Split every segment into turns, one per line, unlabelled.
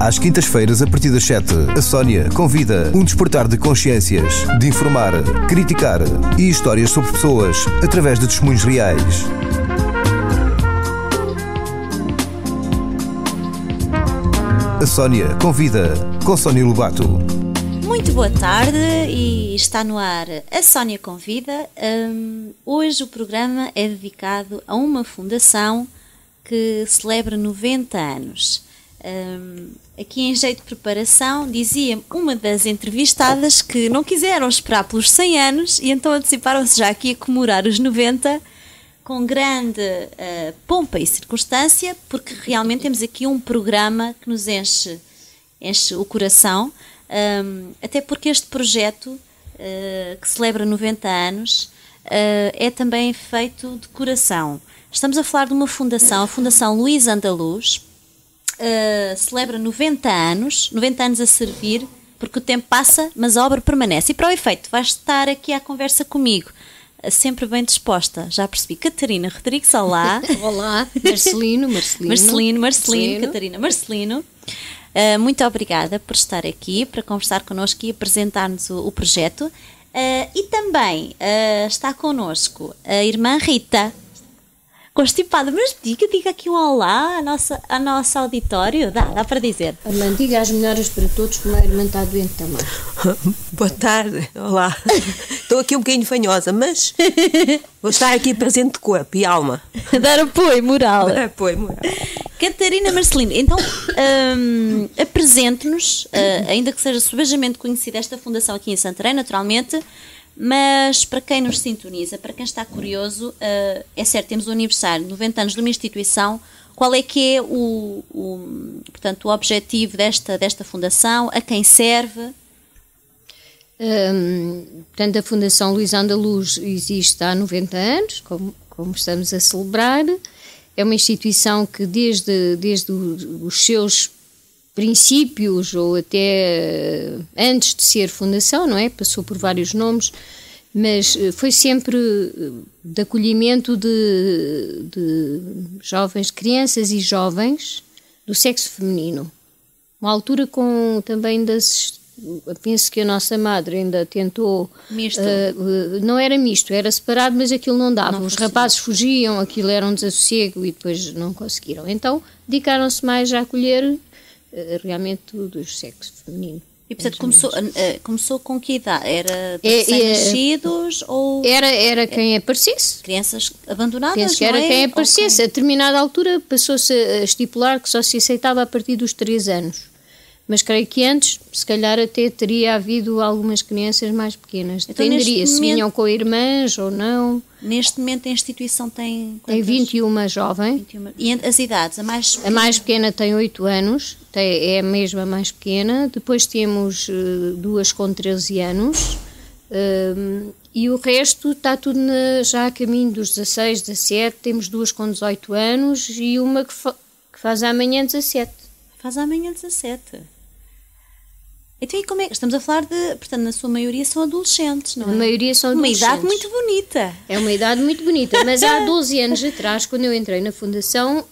Às quintas-feiras, a partir das 7, a Sónia convida um despertar de consciências, de informar, criticar e histórias sobre pessoas através de testemunhos reais. A Sónia convida, com Sónia Lobato.
Muito boa tarde e está no ar a Sónia Convida. Hoje o programa é dedicado a uma fundação que celebra 90 anos. Aqui em jeito de preparação, dizia-me uma das entrevistadas que não quiseram esperar pelos 100 anos e então anteciparam-se já aqui a comemorar os 90 com grande pompa e circunstância, porque realmente temos aqui um programa que nos enche o coração, até porque este projeto que celebra 90 anos é também feito de coração. Estamos a falar de uma fundação, a Fundação Luís Andaluz, celebra 90 anos a servir, porque o tempo passa, mas a obra permanece. E para o efeito, vais estar aqui à conversa comigo, sempre bem disposta, já percebi. Catarina Rodrigues, olá.
Olá, Marcelino,
Catarina Marcelino. Muito obrigada por estar aqui, para conversar connosco e apresentar-nos o projeto. E também está connosco a irmã Rita, constipada, mas diga aqui um olá ao nosso auditório, dá para dizer.
Irmã, diga as melhoras para todos, que a minha irmã está doente também.
Boa tarde, olá. Estou aqui um bocadinho fanhosa, mas vou estar aqui presente de corpo e alma.
Dar apoio moral. Catarina Marcelino, então apresente-nos, ainda que seja subejamente conhecida esta fundação aqui em Santarém, naturalmente, mas para quem nos sintoniza, para quem está curioso, é certo, temos o aniversário de 90 anos de uma instituição. Qual é que é portanto, o objetivo desta fundação? A quem serve?
Portanto, a Fundação Luís Andaluz existe há 90 anos, como estamos a celebrar. É uma instituição que desde os seus princípios, ou até antes de ser fundação, não é? Passou por vários nomes, mas foi sempre de acolhimento de jovens, crianças e jovens do sexo feminino. Uma altura com também penso que a nossa madre ainda tentou...
Misto.
Não era misto, era separado, mas aquilo não dava. Os rapazes fugiam, aquilo era um desassossego e depois não conseguiram. Então dedicaram-se mais a acolher realmente do sexo feminino.
E portanto começou com que idade? Era recém-nascidos ou...
Era quem aparecesse.
Crianças abandonadas,
Penso que era quem aparecesse. A determinada altura passou-se a estipular que só se aceitava a partir dos 3 anos. Mas creio que antes, se calhar até teria havido algumas crianças mais pequenas.
Então,
Dependeria se vinham com irmãs ou não.
Neste momento a instituição tem...
Tem 21 jovens.
21. E as idades? A
mais pequena tem 8 anos, é a mesma mais pequena. Depois temos 2 com 13 anos. E o resto está tudo já a caminho dos 16, 17. Temos 2 com 18 anos e uma que faz amanhã 17.
Faz amanhã 17. Então, e como é que estamos a falar portanto, na sua maioria são adolescentes, não é?
A maioria são adolescentes.
Uma idade muito bonita.
É uma idade muito bonita, mas há 12 anos atrás, quando eu entrei na fundação,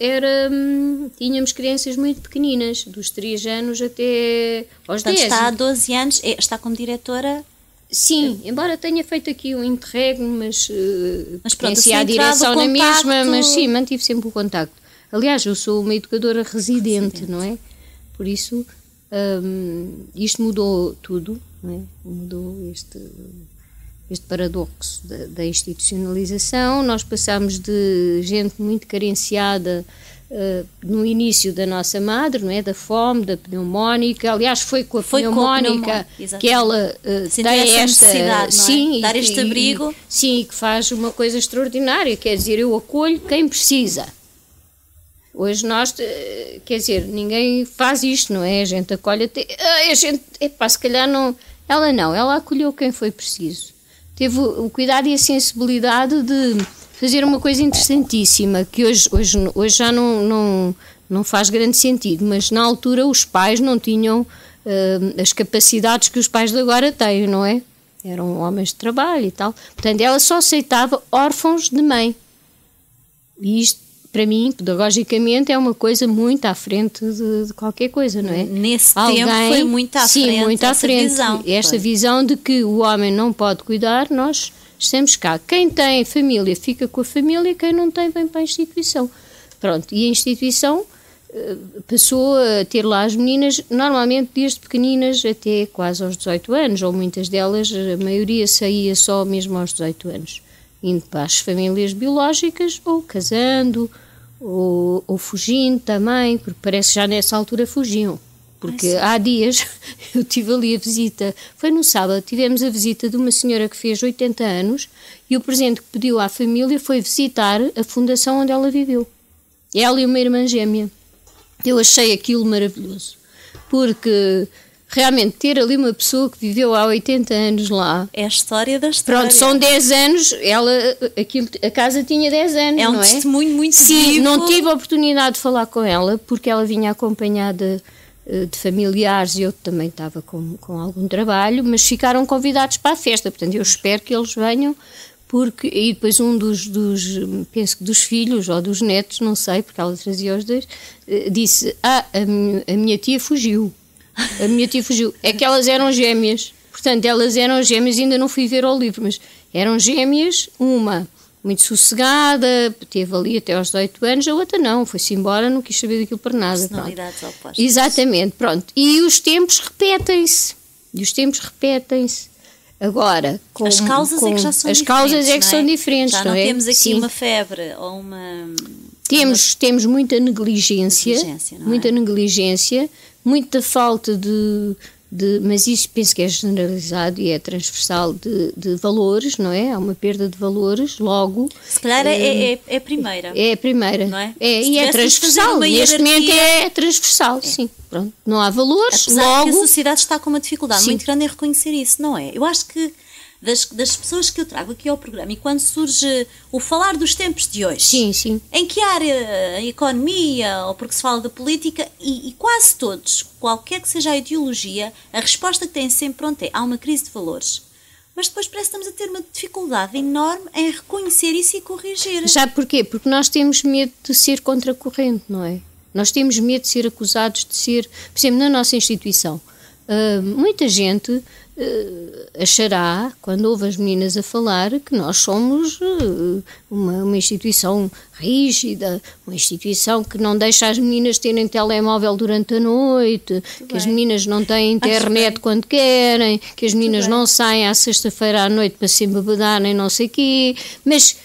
tínhamos crianças muito pequeninas, dos 3 anos até aos 10.
Está há 12 anos, está como diretora?
Sim, embora tenha feito aqui um interregno, mas
pronto,
a direção na mesma, mas sim, mantive sempre o contacto. Aliás, eu sou uma educadora residente, não é? Por isso... isto mudou tudo, não é? Mudou este paradoxo da institucionalização. Nós passámos de gente muito carenciada no início da nossa madre, não é? Da fome, da pneumónica. Aliás, foi com a pneumónica que ela
tem esta necessidade, não é?
Sim,
dar este abrigo.
Sim, que faz uma coisa extraordinária, quer dizer, eu acolho quem precisa. Hoje nós, quer dizer, ninguém faz isto, não é? A gente acolhe até... se calhar não... Ela acolheu quem foi preciso. Teve o cuidado e a sensibilidade de fazer uma coisa interessantíssima, que hoje já não faz grande sentido, mas na altura os pais não tinham as capacidades que os pais de agora têm, não é? Eram homens de trabalho e tal. Portanto, ela só aceitava órfãos de mãe. E isto para mim, pedagogicamente, é uma coisa muito à frente de qualquer coisa, não é?
Nesse tempo foi muito à frente.
Sim, muito à frente.
Visão,
esta visão de que o homem não pode cuidar, nós estamos cá. Quem tem família fica com a família, quem não tem vem para a instituição. Pronto, e a instituição passou a ter lá as meninas, normalmente desde pequeninas até quase aos 18 anos, ou muitas delas, a maioria saía só mesmo aos 18 anos, indo para as famílias biológicas, ou casando, ou fugindo também, porque parece que já nessa altura fugiam. Porque há dias eu tive ali a visita, foi no sábado, tivemos a visita de uma senhora que fez 80 anos e o presente que pediu à família foi visitar a fundação onde ela viveu. Ela e uma irmã gêmea. Eu achei aquilo maravilhoso, porque realmente ter ali uma pessoa que viveu há 80 anos lá...
É a história da história.
Pronto, são 10 anos, a casa tinha 10 anos,
não é? É um testemunho muito vivo.
Sim, não tive a oportunidade de falar com ela, porque ela vinha acompanhada de familiares e eu também estava com algum trabalho, mas ficaram convidados para a festa, portanto eu espero que eles venham, porque, e depois um penso que dos filhos ou dos netos, não sei, porque ela trazia os dois, disse, a minha tia fugiu. A minha tia fugiu. É que elas eram gêmeas. Portanto, elas eram gêmeas, ainda não fui ver ao livro, mas eram gêmeas, uma muito sossegada, teve ali até aos 18 anos, a outra não, foi-se embora, não quis saber daquilo para nada.
Personalidades opostas.
Exatamente, pronto. E os tempos repetem-se. Agora,
as causas é que já são diferentes.
As causas é que são diferentes,
já não temos aqui uma febre ou uma...
Temos muita negligência,
muita
negligência, muita falta de mas isso penso que é generalizado e é transversal de valores, não é? Há uma perda de valores, logo...
Se calhar é a primeira.
É a primeira,
não é?
E é transversal, neste momento é transversal, sim. Pronto, não há valores,
apesar
logo...
que a sociedade está com uma dificuldade muito grande em reconhecer isso, não é? Eu acho que das pessoas que eu trago aqui ao programa e quando surge o falar dos tempos de hoje,
sim.
Em que área, a economia ou porque se fala da política e quase todos, qualquer que seja a ideologia, a resposta que têm sempre pronto é, há uma crise de valores. Mas depois parece que estamos a ter uma dificuldade enorme em reconhecer isso e corrigir.
Já porquê? Porque nós temos medo de ser contracorrente, não é? Nós temos medo de ser acusados de ser, por exemplo, na nossa instituição, muita gente achará, quando ouve as meninas a falar, que nós somos uma instituição rígida, uma instituição que não deixa as meninas terem telemóvel durante a noite, que as meninas não têm internet quando querem, que as meninas não saem à sexta-feira à noite para se embebedar nem não sei o quê, mas,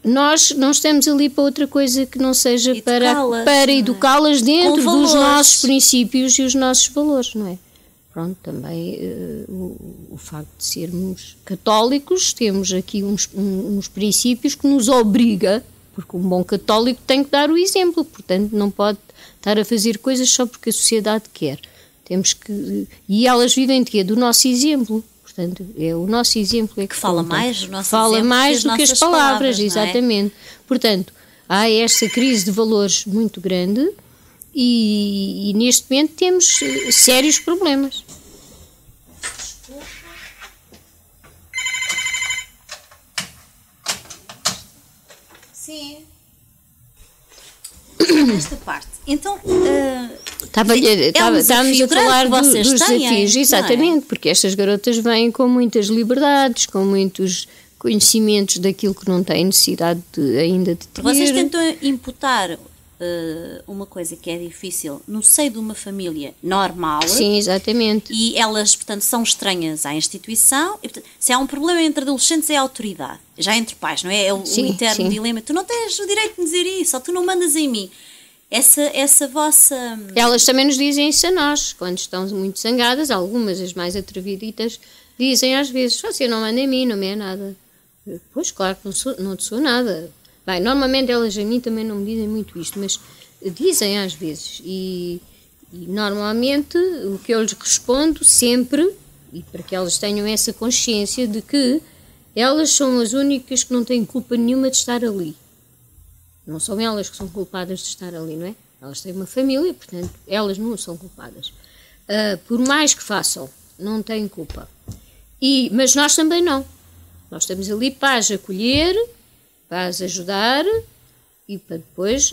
nós não estamos ali para outra coisa que não seja para educá-las dentro dos nossos princípios e os nossos valores, não é? Pronto, também o facto de sermos católicos, temos aqui uns princípios que nos obriga, porque um bom católico tem que dar o exemplo, portanto não pode estar a fazer coisas só porque a sociedade quer. Temos que, e elas vivem de quê? Do nosso exemplo. Portanto, é o nosso exemplo é que
fala mais, o nosso
fala
exemplo
mais do que as palavras, exatamente.
É?
Portanto, há esta crise de valores muito grande e neste momento temos sérios problemas.
Sim. Esta parte. Então,
estávamos a falar dos desafios,
têm,
exatamente, porque estas garotas vêm com muitas liberdades, com muitos conhecimentos daquilo que não têm necessidade ainda de ter.
Vocês tentam imputar uma coisa que é difícil no seio de uma família normal.
Sim, exatamente.
E elas, portanto, são estranhas à instituição. E, portanto, se há um problema entre adolescentes é a autoridade. Já entre pais, não é? É o interno dilema. Tu não tens o direito de dizer isso, ou tu não mandas em mim. Essa vossa...
Elas também nos dizem isso a nós, quando estão muito zangadas, algumas, as mais atreviditas, dizem às vezes, você não manda em mim, não me é nada. Pois, claro que não te sou nada. Bem, normalmente elas a mim também não me dizem muito isto, mas dizem às vezes. E normalmente o que eu lhes respondo sempre, e para que elas tenham essa consciência de que elas são as únicas que não têm culpa nenhuma de estar ali. Não são elas que são culpadas de estar ali, não é? Elas têm uma família, portanto, elas não são culpadas. Por mais que façam, não têm culpa. Mas nós também não. Nós estamos ali para as acolher, para as ajudar, e para depois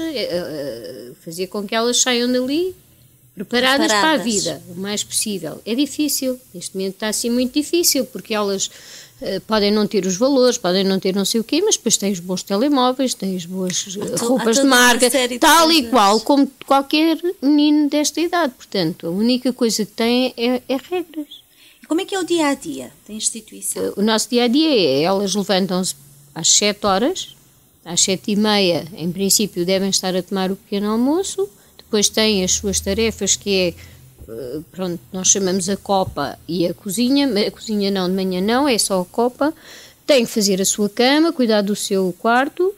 fazer com que elas saiam dali preparadas para a vida, o mais possível. É difícil, neste momento está assim muito difícil, porque elas podem não ter os valores, podem não ter não sei o quê, mas depois têm os bons telemóveis, têm as boas roupas de marca, tal e qual como qualquer menino desta idade. Portanto, a única coisa que têm é regras.
E como é que é o dia-a-dia da instituição?
O nosso dia-a-dia é, elas levantam-se às 7 horas, às 7h30, em princípio, devem estar a tomar o pequeno almoço. Depois têm as suas tarefas, que é, pronto, nós chamamos a copa e a cozinha não, de manhã não, é só a copa. Têm que fazer a sua cama, cuidar do seu quarto,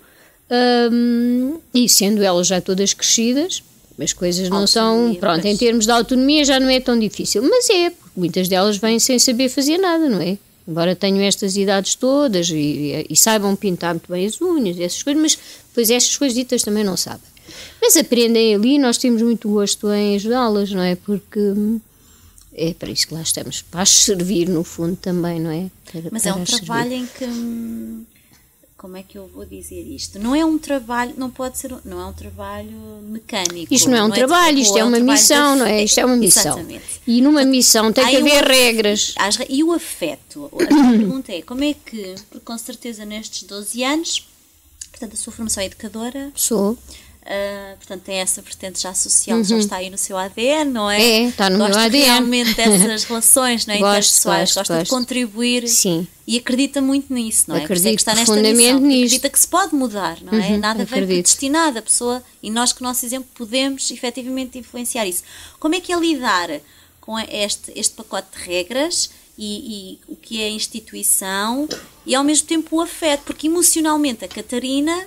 e sendo elas já todas crescidas, as coisas não são, pronto, em termos de autonomia já não é tão difícil, mas porque muitas delas vêm sem saber fazer nada, não é? Embora tenham estas idades todas e saibam pintar muito bem as unhas, essas coisas, mas depois estas coisitas também não sabem. Mas aprendem ali, nós temos muito gosto em ajudá-las, não é? Porque é para isso que lá estamos, para as servir no fundo também, não é?
Mas é um trabalho em que, como é que eu vou dizer isto? Não é um trabalho, não é um trabalho mecânico.
Isto não é um trabalho, isto é uma missão, não é? Isto é uma missão.
Exatamente.
E numa missão tem que haver regras.
E o afeto? A minha pergunta é, como é que, porque com certeza nestes 12 anos, portanto a sua formação é educadora?
Sou.
Portanto tem essa vertente já social, já está aí no seu ADN, não é?
Está no meu ADN.
Gosta realmente dessas relações, não é? Interpessoais, gosta de contribuir.
Sim.
E acredita muito nisso, não é?
Acredito
que está nesta
profundamente
missão,
nisto.
acredita que se pode mudar, não é? Nada vem
acredito.
predestinado, a pessoa, e nós que o nosso exemplo podemos efetivamente influenciar isso. Como é que é lidar com este pacote de regras e o que é a instituição e ao mesmo tempo o afeto? Porque emocionalmente a Catarina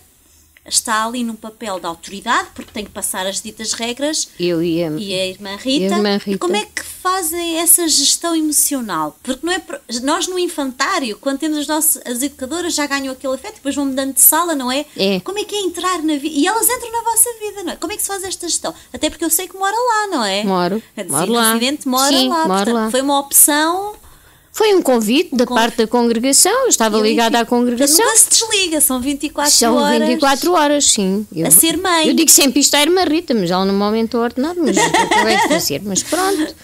está ali num papel de autoridade, porque tem que passar as ditas regras,
Eu e a
irmã Rita. E como é que fazem essa gestão emocional? Porque não é nós no infantário, quando temos as educadoras, já ganham aquele afeto, depois vão mudando de sala, não é? Como é que é entrar na vida? E elas entram na vossa vida, não é? Como é que se faz esta gestão? Até porque eu sei que mora lá, não é?
Moro lá.
Residente mora
Sim,
lá.
Moro
Portanto,
lá.
foi uma opção.
Foi um convite da parte da congregação, eu estava ligada à congregação.
Nunca se desliga, são 24
São
horas.
24 horas, sim.
A ser mãe.
Eu digo sempre isto à irmã Rita, mas ela não me aumentou o ordenado, mas eu é que fazer. Mas pronto.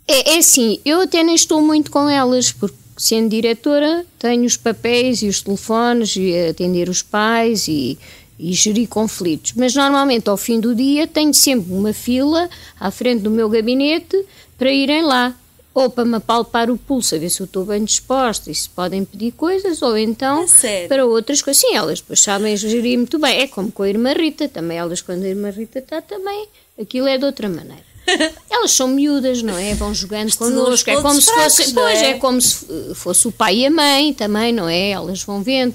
É assim, eu até nem estou muito com elas, porque sendo diretora tenho os papéis e os telefones e atender os pais e gerir conflitos. Mas normalmente ao fim do dia tenho sempre uma fila à frente do meu gabinete para irem lá. Ou para me apalpar o pulso, a ver se eu estou bem disposta e se podem pedir coisas, ou então para outras coisas. Sim, elas depois sabem gerir muito bem. É como com a irmã Rita, também elas, quando a irmã Rita está também, aquilo é de outra maneira. Elas são miúdas, não é? Vão jogando connosco, é como se fosse, é como se fosse o pai e a mãe também, não é? Elas vão vendo,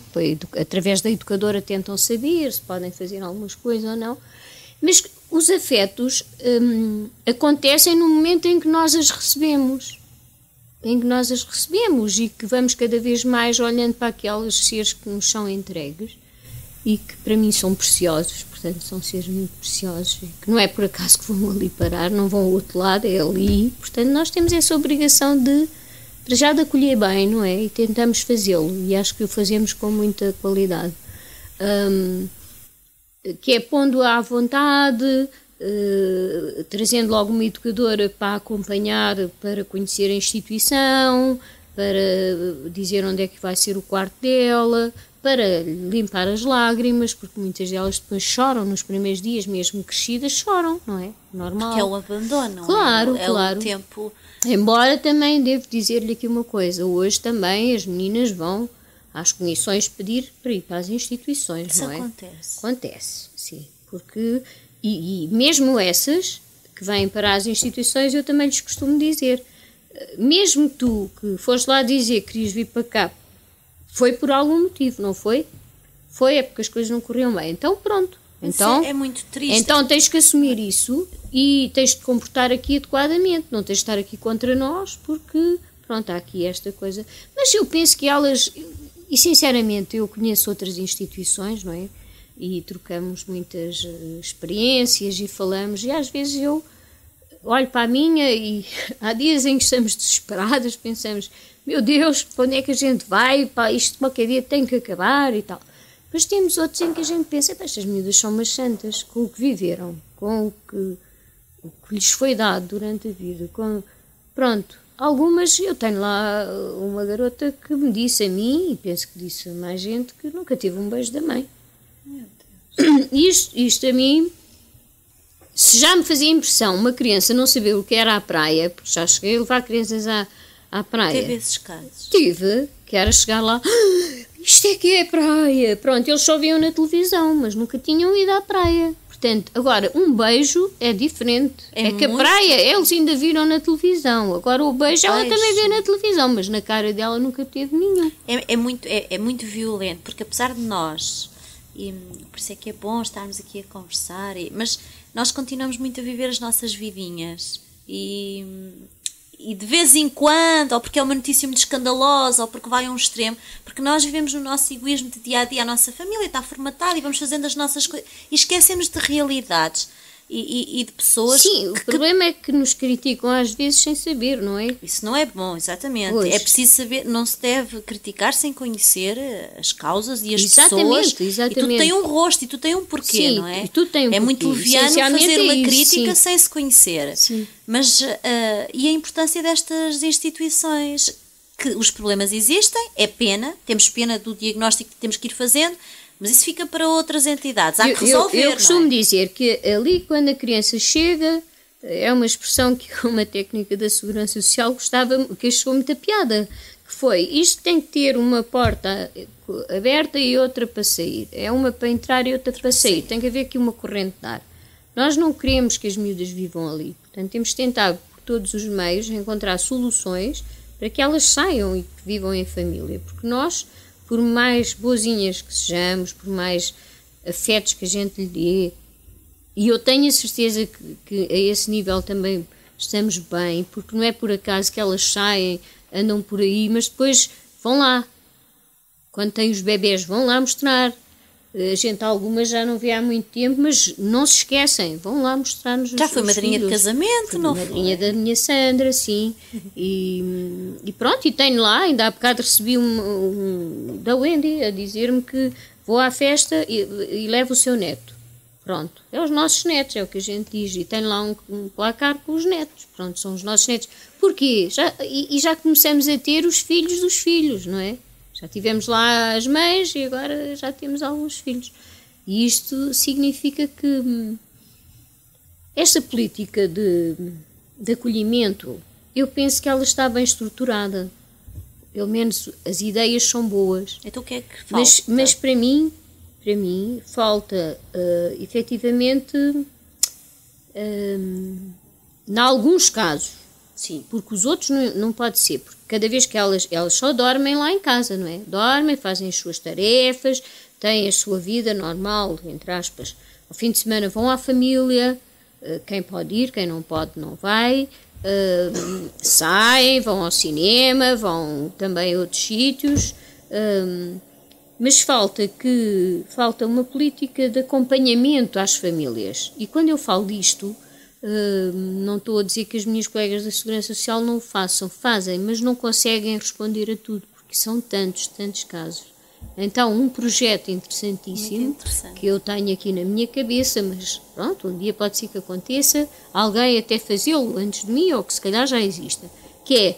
através da educadora tentam saber se podem fazer algumas coisas ou não. Mas os afetos acontecem no momento em que nós as recebemos. E que vamos cada vez mais olhando para aqueles seres que nos são entregues e que para mim são preciosos, portanto são seres muito preciosos e que não é por acaso que vão ali parar, não vão ao outro lado, é ali. Portanto nós temos essa obrigação de acolher bem, não é? E tentamos fazê-lo e acho que o fazemos com muita qualidade. Que é pondo à vontade, trazendo logo uma educadora para acompanhar, para conhecer a instituição, para dizer onde é que vai ser o quarto dela, para limpar as lágrimas, porque muitas delas depois choram nos primeiros dias, mesmo crescidas, choram, não é? Normal.
Porque é o abandono,
claro,
é
claro.
O tempo.
Embora também devo dizer-lhe aqui uma coisa, hoje também as meninas vão às comissões pedir para ir para as instituições,
Isso
não é?
Acontece,
sim. Porque, e mesmo essas que vêm para as instituições, eu também lhes costumo dizer, mesmo tu que foste lá dizer que querias vir para cá, foi por algum motivo, não foi? É porque as coisas não corriam bem. Então pronto. Então,
é muito triste.
Então tens que assumir isso e tens de te comportar aqui adequadamente, não tens de estar aqui contra nós, porque pronto, há aqui esta coisa. Mas eu penso que elas... E sinceramente eu conheço outras instituições, não é? E trocamos muitas experiências e falamos, e às vezes eu olho para a minha e há dias em que estamos desesperadas, pensamos, meu Deus, para onde é que a gente vai? Pá, isto qualquer dia tem que acabar e tal. Depois temos outros em que a gente pensa, estas miúdas são umas santas, com o que viveram, com o que lhes foi dado durante a vida. Pronto, algumas, eu tenho lá uma garota que me disse a mim, e penso que disse a mais gente, que nunca teve um beijo da mãe. Meu Deus. Isto a mim, se já me fazia impressão uma criança não saber o que era a praia, porque já cheguei a levar crianças à praia.
Teve esses casos?
Tive, que era chegar lá, isto é que é a praia. Pronto, eles só viam na televisão, mas nunca tinham ido à praia. Portanto, agora, um beijo é diferente. É que a praia, eles ainda viram na televisão. Agora, o beijo, ela também vê na televisão, mas na cara dela nunca teve nenhum.
É muito violento, porque apesar de nós, e por isso é que é bom estarmos aqui a conversar, mas nós continuamos muito a viver as nossas vidinhas. E de vez em quando, ou porque é uma notícia muito escandalosa, ou porque vai a um extremo, porque nós vivemos no nosso egoísmo de dia a dia, a nossa família está formatada e vamos fazendo as nossas coisas e esquecemos de realidades e de pessoas.
Sim, o problema é que nos criticam às vezes sem saber, não é?
Isso não é bom, exatamente.
Pois.
É preciso saber, não se deve criticar sem conhecer as causas e as
Exatamente.
pessoas. E tudo tem um rosto e tudo tem um porquê,
Sim,
não é?
e tudo tem um
é muito
porquê.
leviano
Essencialmente
fazer uma
é isso,
crítica
sim.
sem se conhecer.
Sim.
Mas, e a importância destas instituições, que os problemas existem, é pena, temos pena do diagnóstico que temos que ir fazendo, mas isso fica para outras entidades, há que resolver.
Eu costumo dizer que ali quando a criança chega, é uma expressão que uma técnica da Segurança Social gostava, que achou muita piada, que foi, isto tem que ter uma porta aberta e outra para sair, é uma para entrar e outra para sair, tem que haver aqui uma corrente de ar. Nós não queremos que as miúdas vivam ali, portanto temos tentado por todos os meios encontrar soluções para que elas saiam e que vivam em família, porque nós, por mais boazinhas que sejamos, por mais afetos que a gente lhe dê, e eu tenho a certeza que a esse nível também estamos bem, porque não é por acaso que elas saem, andam por aí, mas depois vão lá. Quando têm os bebés, vão lá mostrar. A gente algumas já não vê há muito tempo, mas não se esquecem, vão lá mostrar-nos os
Já foi madrinha
filhos.
de casamento, não foi?
Madrinha da minha Sandra, sim. E pronto, e tenho lá, ainda há bocado recebi da Wendy a dizer-me que vou à festa e levo o seu neto. Pronto, é os nossos netos, é o que a gente diz, e tenho lá um placar com os netos, pronto, são os nossos netos. Porquê? Já começamos a ter os filhos dos filhos, não é? Já tivemos lá as mães e agora já temos alguns filhos. E isto significa que esta política de acolhimento, eu penso que ela está bem estruturada. Pelo menos as ideias são boas.
Então o que é que falta?
Mas para mim falta efetivamente, em alguns casos, sim, porque os outros não pode ser, porque cada vez que elas só dormem lá em casa, não é? Dormem, fazem as suas tarefas, têm a sua vida normal, entre aspas. Ao fim de semana vão à família, quem pode ir, quem não pode não vai, saem, vão ao cinema, vão também a outros sítios, mas falta uma política de acompanhamento às famílias. E quando eu falo disto, não estou a dizer que as minhas colegas da Segurança Social não o façam, fazem, mas não conseguem responder a tudo, porque são tantos casos. Então, um projeto interessantíssimo, que eu tenho aqui na minha cabeça, mas pronto, um dia pode ser que aconteça, alguém até fazê-lo antes de mim, ou que se calhar já exista, que é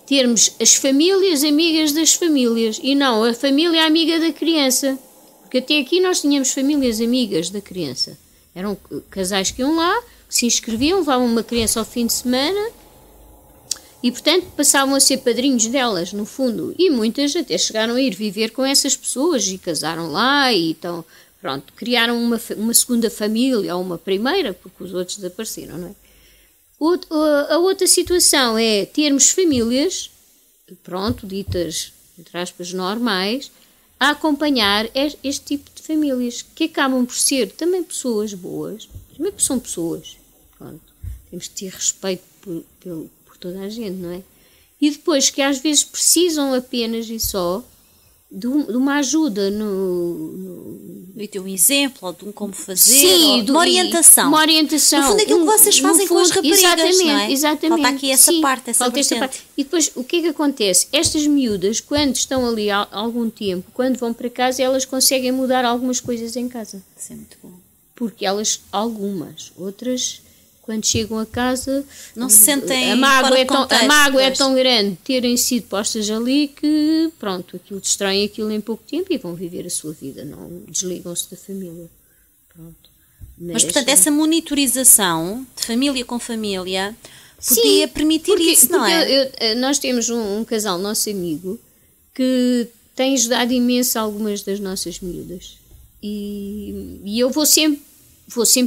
termos as famílias amigas das famílias, e não a família amiga da criança, porque até aqui nós tínhamos famílias amigas da criança. Eram casais que iam lá, que se inscreviam, levavam uma criança ao fim de semana e, portanto, passavam a ser padrinhos delas, no fundo. E muitas até chegaram a ir viver com essas pessoas e casaram lá e então, pronto, criaram uma segunda família ou uma primeira, porque os outros desapareceram, não é? A outra situação é termos famílias, pronto, ditas, entre aspas, normais, a acompanhar este tipo de famílias, que acabam por ser também pessoas boas, primeiro porque são pessoas, pronto, temos de ter respeito por toda a gente, não é? E depois que às vezes precisam apenas e só de uma ajuda
E de um exemplo, ou de um como fazer,
sim,
ou de uma orientação.
Uma orientação.
No fundo, aquilo que vocês fazem com as raparigas,
exatamente,
não é?
Exatamente.
Falta aqui essa parte, essa vertente.
E depois, o que é que acontece? Estas miúdas, quando estão ali há algum tempo, quando vão para casa, elas conseguem mudar algumas coisas em casa.
Isso é muito bom.
Porque elas, algumas, outras, quando chegam a casa,
não se sentem
a mágoa é
contexto,
tão grande terem sido postas ali que, pronto, aquilo destroem aquilo em pouco tempo e vão viver a sua vida, não desligam-se da família. Pronto.
Mas, portanto, essa monitorização de família com família podia permitir isso, não é?
Nós temos um casal, nosso amigo, que tem ajudado imenso algumas das nossas miúdas. E eu vou sempre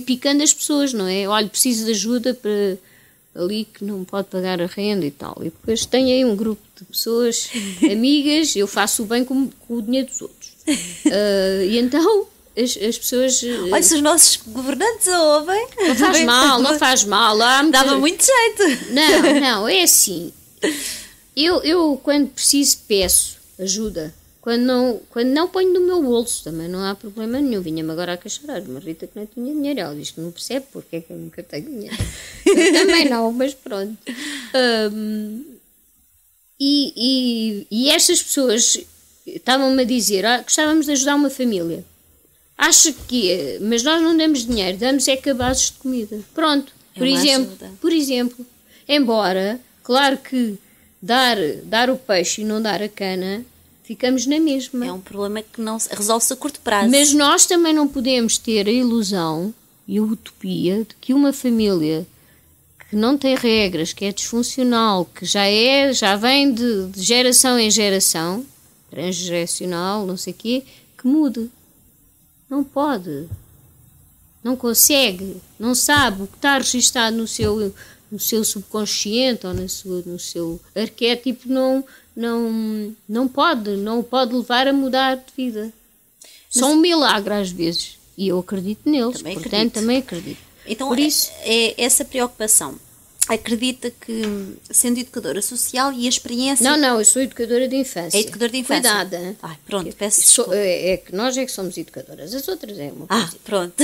picando as pessoas, não é? Olha, preciso de ajuda para ali que não pode pagar a renda e tal. E depois tenho aí um grupo de pessoas, amigas, eu faço o bem com o dinheiro dos outros. E então as pessoas...
Olha, se os nossos governantes ouvem...
Não faz mal.
Dava muito jeito.
Não, é assim. Eu quando preciso, peço ajuda. Quando não ponho no meu bolso, também não há problema nenhum. Vinha-me agora a queixar, uma Rita que não tinha dinheiro. Ela diz que não percebe porque é que eu nunca tenho dinheiro. Eu também não, mas pronto. E estas pessoas estavam-me a dizer, gostávamos de ajudar uma família. Acho que mas nós não damos dinheiro, damos cabazes de comida. Pronto, por exemplo. Embora, claro que dar o peixe e não dar a cana, ficamos na mesma.
É um problema que não resolve-se a curto prazo.
Mas nós também não podemos ter a ilusão e a utopia de que uma família que não tem regras, que é disfuncional, que já vem de geração em geração, transgeracional, não sei o quê, que mude. Não pode. Não consegue. Não sabe o que está registado no seu subconsciente ou no seu arquétipo, não pode levar a mudar de vida. São um milagre às vezes. E eu acredito neles, também acredito.
Então,
por isso,
é essa preocupação. Acredita que, sendo educadora social e a experiência...
Não, eu sou educadora de infância.
É educadora de infância.
Cuidada.
Ai, pronto, peço desculpa.
É que nós é que somos educadoras, as outras é uma coisa.
Pronto.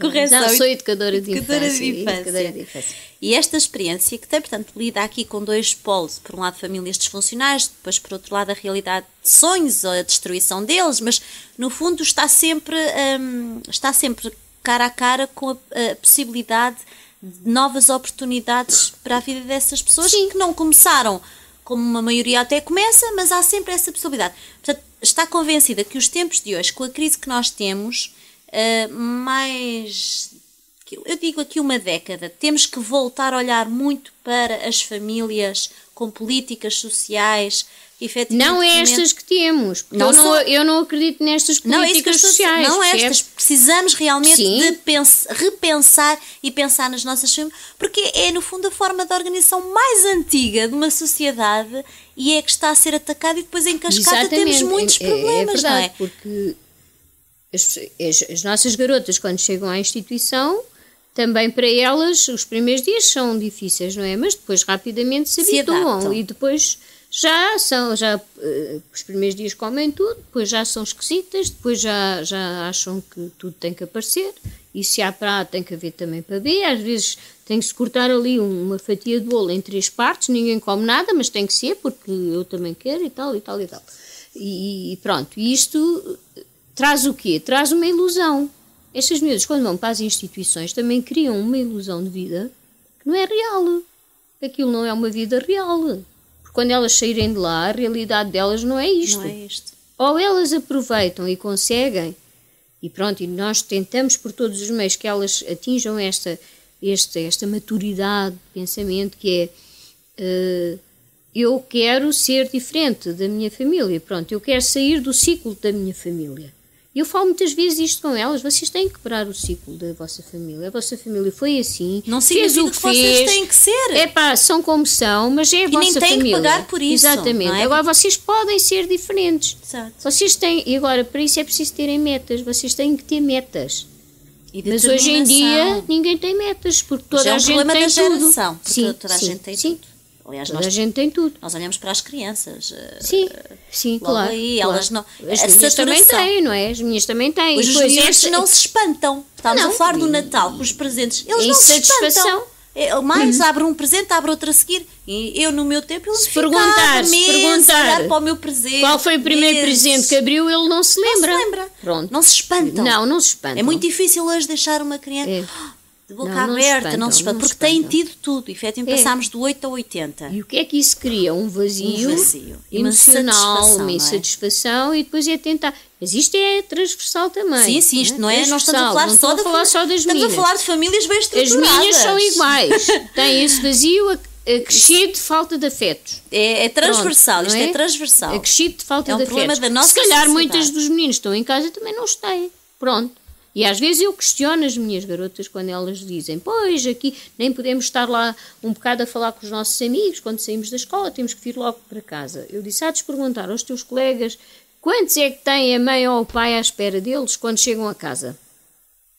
Correção.
Não, sou educadora de infância.
Educadora de infância. E esta experiência que tem, portanto, lida aqui com dois polos. Por um lado, famílias disfuncionais, depois, por outro lado, a realidade de sonhos, a destruição deles, mas, no fundo, está sempre cara a cara com a possibilidade de novas oportunidades para a vida dessas pessoas. Sim. Que não começaram como uma maioria até começa, mas há sempre essa possibilidade. Portanto, está convencida que os tempos de hoje, com a crise que nós temos, eu digo aqui uma década, temos que voltar a olhar muito para as famílias com políticas sociais.
Não estas que temos, porque eu não acredito nestas políticas sociais.
Não estas, precisamos realmente de repensar e pensar nas nossas famílias, porque é no fundo a forma de organização mais antiga de uma sociedade e é que está a ser atacada e depois em cascata temos muitos problemas,
verdade,
não é?
Porque as nossas garotas quando chegam à instituição, também para elas os primeiros dias são difíceis, não é? Mas depois rapidamente se habituam e depois... Já os primeiros dias comem tudo, depois já são esquisitas, depois já acham que tudo tem que aparecer, e se há para A tem que haver também para B, às vezes tem que se cortar ali uma fatia de bolo em 3 partes, ninguém come nada, mas tem que ser, porque eu também quero e tal. E pronto, isto traz o quê? Traz uma ilusão. Estas miúdas, quando vão para as instituições, também criam uma ilusão de vida que não é real. Aquilo não é uma vida real. Quando elas saírem de lá, a realidade delas não é isto.
Não é isto.
Ou elas aproveitam e conseguem, e pronto, e nós tentamos por todos os meios que elas atinjam esta maturidade de pensamento, que é, eu quero ser diferente da minha família, pronto, eu quero sair do ciclo da minha família. E eu falo muitas vezes isto com elas, vocês têm que quebrar o ciclo da vossa família. A vossa família foi assim,
não fez o que vocês têm que ser.
São como são, mas é a vossa família. E nem têm que
pagar por isso.
Exatamente.
Não é?
Agora vocês podem ser diferentes.
Exato.
Vocês têm, e agora para isso é preciso terem metas, vocês têm que ter metas. Mas hoje em dia ninguém tem metas, porque toda a gente tem tudo.
É um problema da geração, porque toda a gente tem tudo. Aliás,
Toda a gente tem tudo.
Nós olhamos para as crianças.
Sim,
logo
claro.
aí,
claro.
elas não...
As minhas também têm, não é? As minhas também têm.
Os miúdos não se espantam. Estamos a falar do Natal, com os presentes. Eles não se espantam. Mais abre um presente, abre outro a seguir. E eu, no meu tempo,
se perguntar
para o meu presente.
Qual foi o primeiro presente que abriu, ele não se lembra.
Não se lembra.
Pronto.
Não se espantam.
Não se espantam.
É muito difícil hoje deixar uma criança de boca aberta, não se espantam, porque têm tido tudo. Efetivamente, passámos do 8 ao 80.
E o que é que isso cria? Um vazio emocional, uma insatisfação, e depois é tentar. Mas isto é transversal também.
Sim, isto não é? Nós estamos a falar só das meninas. Estamos a falar de famílias bem estruturadas.
As minhas são iguais. Têm esse vazio acrescido de falta de afetos.
É transversal. Pronto, isto é transversal.
Acrescido de falta de afetos.
Da nossa
Se calhar
sociedade.
muitas dos meninos que estão em casa também não os têm. Pronto. E às vezes eu questiono as minhas garotas quando elas dizem: pois, aqui nem podemos estar lá um bocado a falar com os nossos amigos, quando saímos da escola temos que vir logo para casa. Eu disse: há de perguntar aos teus colegas quantos é que têm a mãe ou o pai à espera deles quando chegam a casa?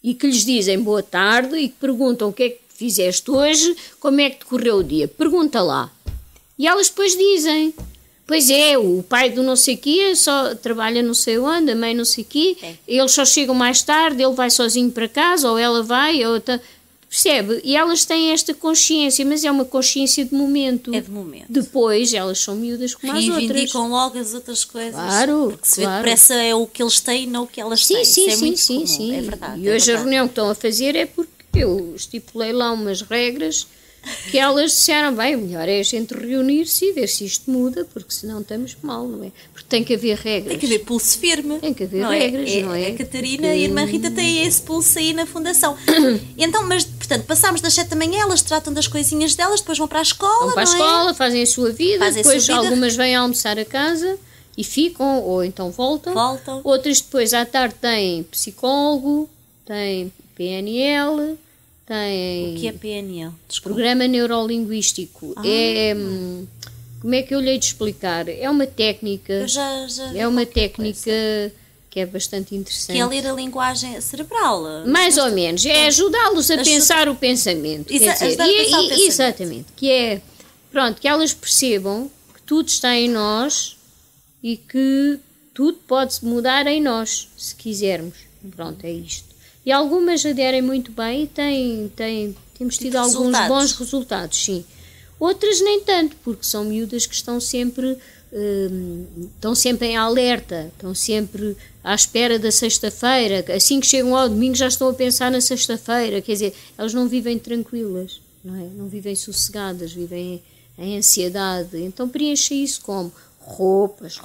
E que lhes dizem boa tarde e que perguntam o que é que fizeste hoje, como é que te correu o dia. Pergunta lá. E elas depois dizem: pois é, o pai do não sei quê só trabalha não sei onde, a mãe não sei quê, eles só chegam mais tarde, ele vai sozinho para casa, ou ela vai, ou percebe? E elas têm esta consciência, mas é uma consciência de momento.
É de momento.
Depois, elas são miúdas como as outras.
Reivindicam logo as outras coisas.
Claro,
porque se vê depressa é o que eles têm, não o que elas têm.
Sim,
é muito comum. É verdade.
E hoje a reunião que estão a fazer é porque eu estipulei lá umas regras que elas disseram: bem, o melhor é a gente reunir-se e ver se isto muda, porque senão estamos mal, não é? Porque tem que haver regras.
Tem que haver pulso firme.
Tem que haver regras, não é?
A Catarina e a Irmã Rita têm esse pulso aí na fundação. Então, mas, portanto, passámos das 7 da manhã, elas tratam das coisinhas delas, depois vão para a escola,
vão para a escola, fazem a sua vida, depois algumas vêm almoçar a casa e ficam, ou então voltam. Outras depois à tarde têm psicólogo, têm PNL...
O que é PNL? Desculpa.
Programa Neurolinguístico. Como é que eu lhe hei de explicar? É uma técnica. É uma técnica que é bastante interessante.
Que é ler a linguagem cerebral.
Mais ou menos. É ajudá-los a pensar o pensamento. Exatamente. Que é, pronto, que elas percebam que tudo está em nós e que tudo pode mudar em nós, se quisermos. Pronto, é isto. E algumas aderem muito bem e temos tido alguns bons resultados, sim. Outras nem tanto, porque são miúdas que estão sempre em alerta, estão sempre à espera da sexta-feira. Assim que chegam ao domingo já estão a pensar na sexta-feira. Quer dizer, elas não vivem tranquilas, não é? Não vivem sossegadas, vivem em ansiedade. Então preencha isso como roupas,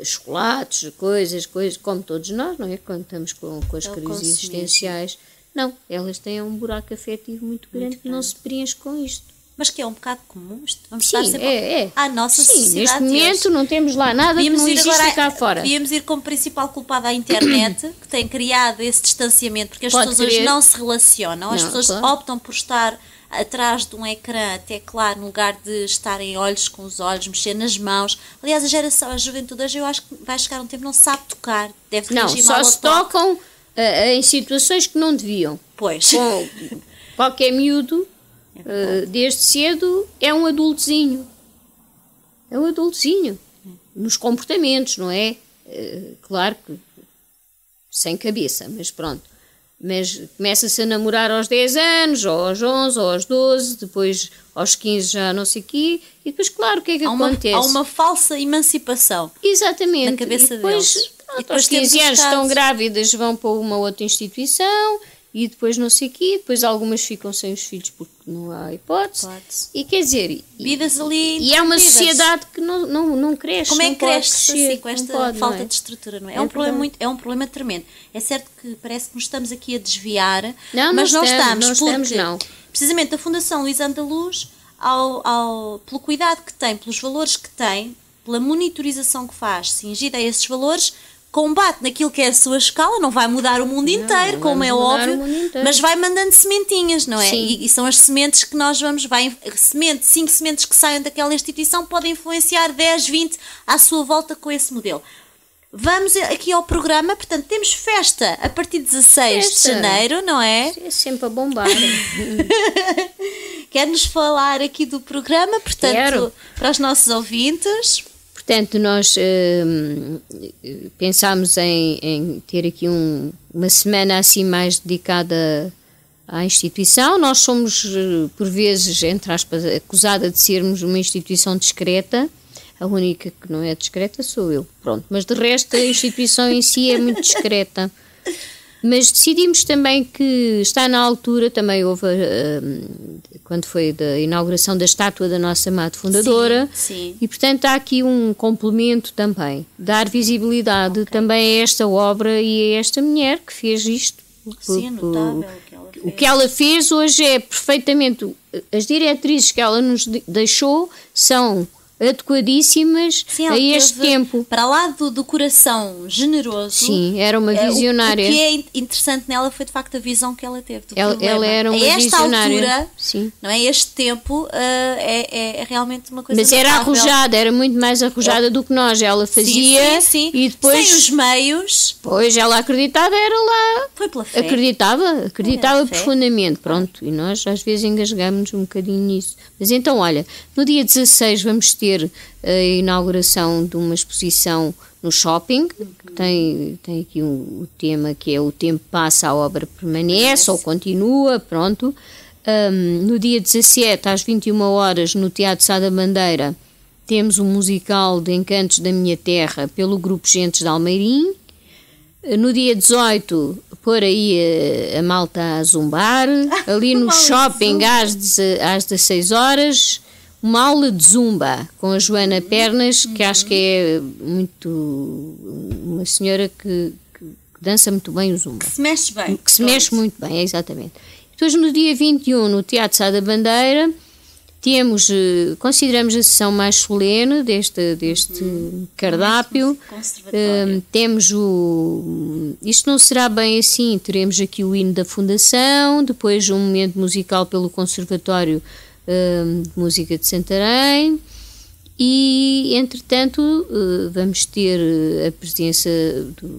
chocolates, coisas, como todos nós, não é? Quando estamos com as crises existenciais. Não, elas têm um buraco afetivo muito grande que não se preenche com isto.
Mas que é um bocado comum. Vamos
estar
sempre à nossa sociedade.
Neste momento não temos lá nada que não existe cá fora.
Devíamos ir como principal culpada à internet, que tem criado esse distanciamento, porque as pessoas hoje não se relacionam, as pessoas optam por estar atrás de um ecrã, até claro, no lugar de estarem olhos com os olhos, mexer nas mãos. Aliás, a juventude hoje, eu acho que vai chegar um tempo não sabe tocar. Deve
não, só se tocam em situações que não deviam.
Pois.
Qualquer miúdo, desde cedo, é um adultozinho. É um adultozinho. Nos comportamentos, não é? Claro que sem cabeça, mas pronto. Mas começa-se a namorar aos 10 anos, ou aos 11, ou aos 12, depois aos 15 já não sei o quê, e depois, claro, o que é que acontece?
Há uma falsa emancipação.
Exatamente.
Na cabeça
deles.
E
depois aos 15 anos estão grávidas, vão para uma outra instituição, e depois não sei o quê, depois algumas ficam sem os filhos porque não há hipótese. E quer dizer,
vidas ali
e é uma sociedade que não cresce.
Como é que
cresce
assim, com esta falta de estrutura, não é? É um problema tremendo. É certo que parece que nos estamos aqui a desviar, mas não estamos. Precisamente a Fundação Luís Andaluz, pelo cuidado que tem, pelos valores que tem, pela monitorização que faz, cingida a esses valores, combate naquilo que é a sua escala, não vai mudar o mundo inteiro, como é óbvio, mas vai mandando sementinhas, não é? E são as sementes que nós vamos... 5 sementes que saiam daquela instituição podem influenciar 10, 20 à sua volta com esse modelo. Vamos aqui ao programa, portanto, temos festa a partir de 16 de janeiro, não é?
É sempre a bombar.
Que quer-nos falar aqui do programa, portanto,
Quero.
para os nossos ouvintes.
Portanto, nós pensámos em ter aqui uma semana assim mais dedicada à instituição. Nós somos, por vezes, entre aspas, acusada de sermos uma instituição discreta. A única que não é discreta sou eu, pronto. Mas de resto a instituição em si é muito discreta. Mas decidimos também que está na altura, também houve, quando foi da inauguração da estátua da nossa amada fundadora,
Sim.
e portanto há aqui um complemento também, dar visibilidade também a esta obra e a esta mulher que fez isto.
Sim, notável
O que ela fez hoje é perfeitamente, as diretrizes que ela nos deixou são adequadíssimas
Sim,
a este tempo.
Para lá do coração generoso.
Sim, era uma visionária.
O que é interessante nela foi de facto a visão que ela teve do problema.
Ela era uma visionária.
Esta altura,
sim.
não é? Este tempo é realmente uma coisa
Mas era
notável.
arrojada, era muito mais arrojada do que nós. Ela fazia
sim.
e depois...
Sem os meios.
Pois, ela acreditava, era lá...
Foi pela fé.
Acreditava
Fé.
profundamente, pronto. E nós às vezes engasgamos um bocadinho nisso. Mas então, olha, no dia 16 vamos ter a inauguração de uma exposição no shopping, que tem aqui o tema que é o tempo passa, a obra permanece ou continua, pronto. No dia 17 às 21 horas no Teatro Sá da Bandeira temos um musical de Encantos da Minha Terra pelo grupo Gentes de Almeirim. No dia 18 pôr aí a malta a zumbar, ali no shopping às 16 horas uma aula de zumba com a Joana Pernas, que acho que é uma senhora que dança muito bem o zumba.
Que se mexe bem.
Que se mexe muito bem, exatamente. Depois no dia 21, no Teatro Sá da Bandeira, consideramos a sessão mais solene deste cardápio. Temos isto não será bem assim, teremos aqui o hino da Fundação, depois um momento musical pelo Conservatório de Música de Santarém e, entretanto, vamos ter a presença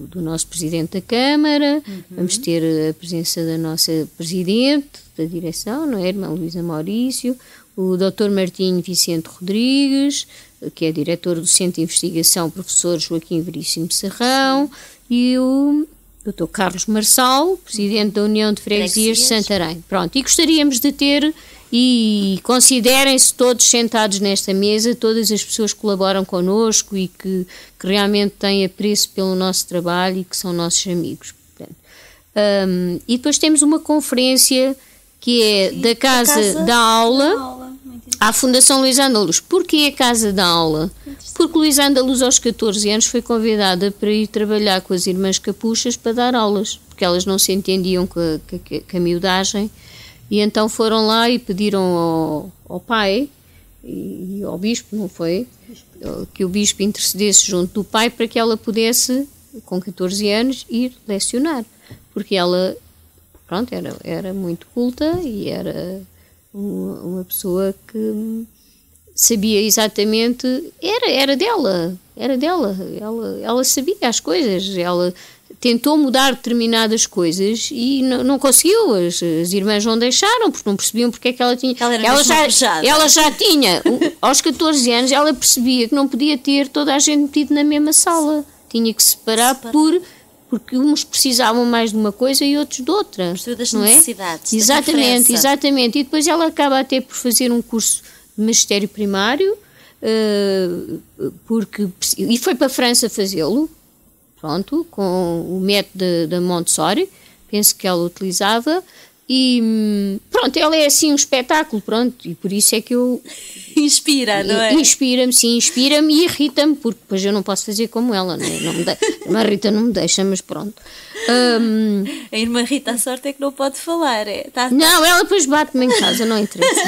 do nosso Presidente da Câmara, vamos ter a presença da nossa Presidente da Direção, não é, irmã Luísa Maurício, o Dr. Martinho Vicente Rodrigues, que é diretor do Centro de Investigação, professor Joaquim Veríssimo Serrão, e o Dr. Carlos Marçal, Presidente da União de Freguesias de Santarém. Pronto, e gostaríamos de ter... E considerem-se todos sentados nesta mesa, todas as pessoas que colaboram connosco e que realmente têm apreço pelo nosso trabalho e que são nossos amigos. Portanto, e depois temos uma conferência que é da Casa da Aula à Fundação Luís Andaluz. Porquê a Casa da Aula? Porque Luís Andaluz aos 14 anos foi convidada para ir trabalhar com as irmãs capuchas para dar aulas, porque elas não se entendiam com a miudagem. E então foram lá e pediram ao pai e ao bispo, não foi? Que o bispo intercedesse junto do pai para que ela pudesse, com 14 anos, ir lecionar. Porque ela, pronto, era muito culta e era uma pessoa que sabia exatamente, era dela, ela sabia as coisas, ela tentou mudar determinadas coisas e não conseguiu, as irmãs não deixaram porque não percebiam porque é que ela tinha, ela já tinha, aos 14 anos ela percebia que não podia ter toda a gente metido na mesma sala, tinha que separar porque uns precisavam mais de uma coisa e outros de outra,
das
não é?
necessidades,
Exatamente, e depois ela acaba até por fazer um curso de magistério primário, e foi para a França fazê-lo, pronto, com o método da Montessori, penso que ela utilizava, e pronto, ela é assim um espetáculo, pronto, e por isso é que eu...
Inspira, não é?
Inspira-me e irrita-me, porque depois eu não posso fazer como ela, não é? A Rita não me deixa, mas pronto.
A irmã Rita, a sorte é que não pode falar.
Não, ela depois bate-me em casa, não interessa.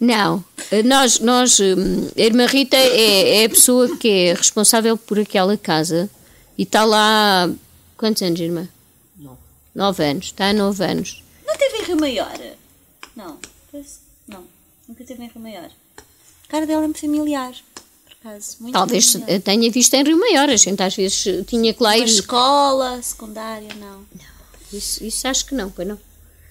Não, a irmã Rita é a pessoa que é responsável por aquela casa e está lá, quantos anos, irmã? 9 anos, está há 9 anos.
Não teve em Rio Maior? Não, nunca teve em Rio Maior. A cara dela é familiar. Muito
talvez tenha visto em Rio Maior, a gente às vezes tinha que lá ir...
escola, secundária, não.
Isso acho que não, pois não.